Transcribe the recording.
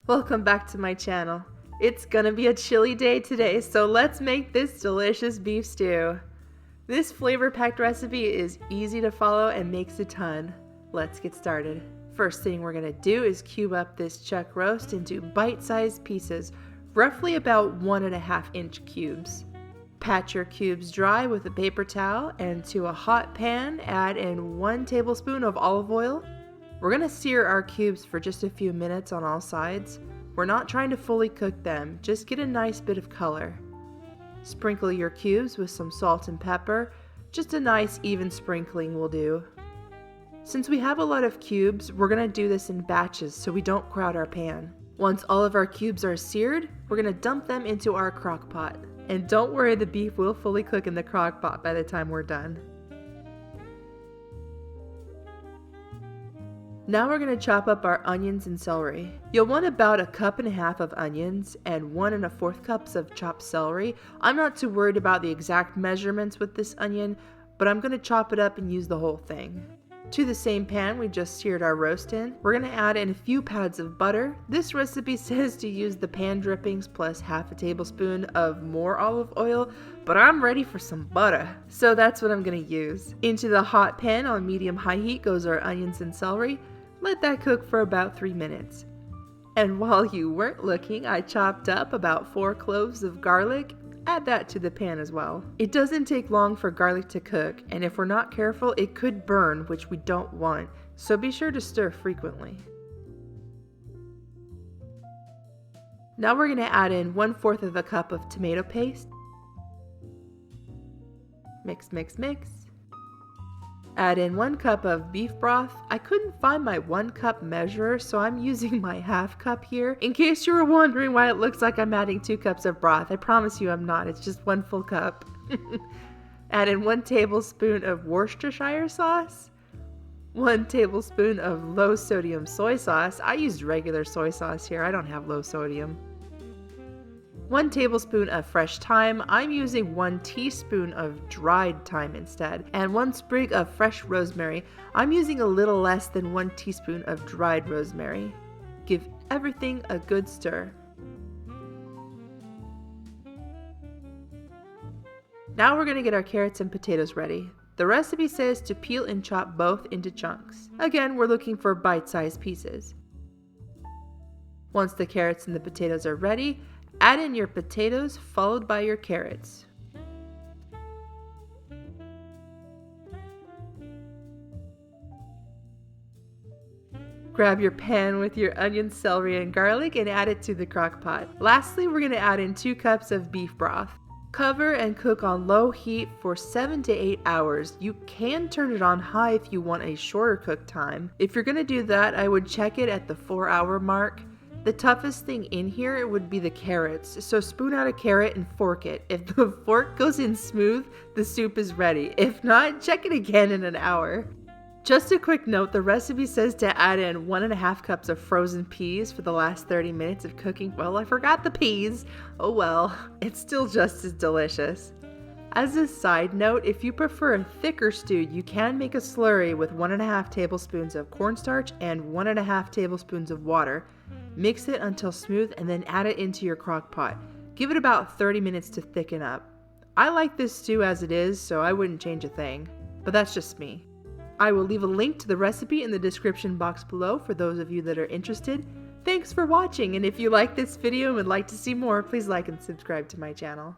Welcome back to my channel. It's gonna be a chilly day today, so let's make this delicious beef stew. This flavor-packed recipe is easy to follow and makes a ton. Let's get started. First thing we're gonna do is cube up this chuck roast into bite-sized pieces, roughly about 1.5 inch cubes. Pat your cubes dry with a paper towel, and to a hot pan, add in 1 tablespoon of olive oil. We're gonna sear our cubes for just a few minutes on all sides. We're not trying to fully cook them, just get a nice bit of color. Sprinkle your cubes with some salt and pepper. Just a nice even sprinkling will do. Since we have a lot of cubes, we're gonna do this in batches so we don't crowd our pan. Once all of our cubes are seared, we're gonna dump them into our crock pot. And don't worry, the beef will fully cook in the crock pot by the time we're done. Now we're going to chop up our onions and celery. You'll want about 1.5 cups of onions and 1 1/4 cups of chopped celery. I'm not too worried about the exact measurements with this onion, but I'm going to chop it up and use the whole thing. To the same pan we just seared our roast in, we're going to add in a few pads of butter. This recipe says to use the pan drippings plus 1/2 tablespoon of more olive oil, but I'm ready for some butter, so that's what I'm going to use. Into the hot pan on medium-high heat goes our onions and celery. Let that cook for about 3 minutes. And while you weren't looking, I chopped up about 4 cloves of garlic. Add that to the pan as well. It doesn't take long for garlic to cook, and if we're not careful, it could burn, which we don't want, so be sure to stir frequently. Now we're going to add in 1/4 cup of tomato paste. Mix, mix, mix. Add in 1 cup of beef broth. I couldn't find my 1 cup measure, so I'm using my 1/2 cup here. In case you were wondering why it looks like I'm adding 2 cups of broth, I promise you I'm not. It's just 1 full cup. Add in 1 tablespoon of Worcestershire sauce. 1 tablespoon of low sodium soy sauce. I used regular soy sauce here. I don't have low sodium. 1 tablespoon of fresh thyme. I'm using 1 teaspoon of dried thyme instead, and 1 sprig of fresh rosemary. I'm using a little less than 1 teaspoon of dried rosemary. Give everything a good stir. Now we're going to get our carrots and potatoes ready. The recipe says to peel and chop both into chunks. Again, we're looking for bite-sized pieces. Once the carrots and the potatoes are ready, add in your potatoes followed by your carrots. Grab your pan with your onions, celery, and garlic and add it to the crock pot. Lastly, we're going to add in 2 cups of beef broth. Cover and cook on low heat for 7 to 8 hours. You can turn it on high if you want a shorter cook time. If you're going to do that, I would check it at the 4-hour mark. The toughest thing in here would be the carrots, so spoon out a carrot and fork it. If the fork goes in smooth, the soup is ready. If not, check it again in an hour. Just a quick note, the recipe says to add in 1.5 cups of frozen peas for the last 30 minutes of cooking. Well, I forgot the peas. Oh well, it's still just as delicious. As a side note, if you prefer a thicker stew, you can make a slurry with 1.5 tablespoons of cornstarch and 1.5 tablespoons of water. Mix it until smooth and then add it into your crock pot. Give it about 30 minutes to thicken up. I like this stew as it is, so I wouldn't change a thing, but that's just me. I will leave a link to the recipe in the description box below for those of you that are interested. Thanks for watching, and if you like this video and would like to see more, please like and subscribe to my channel.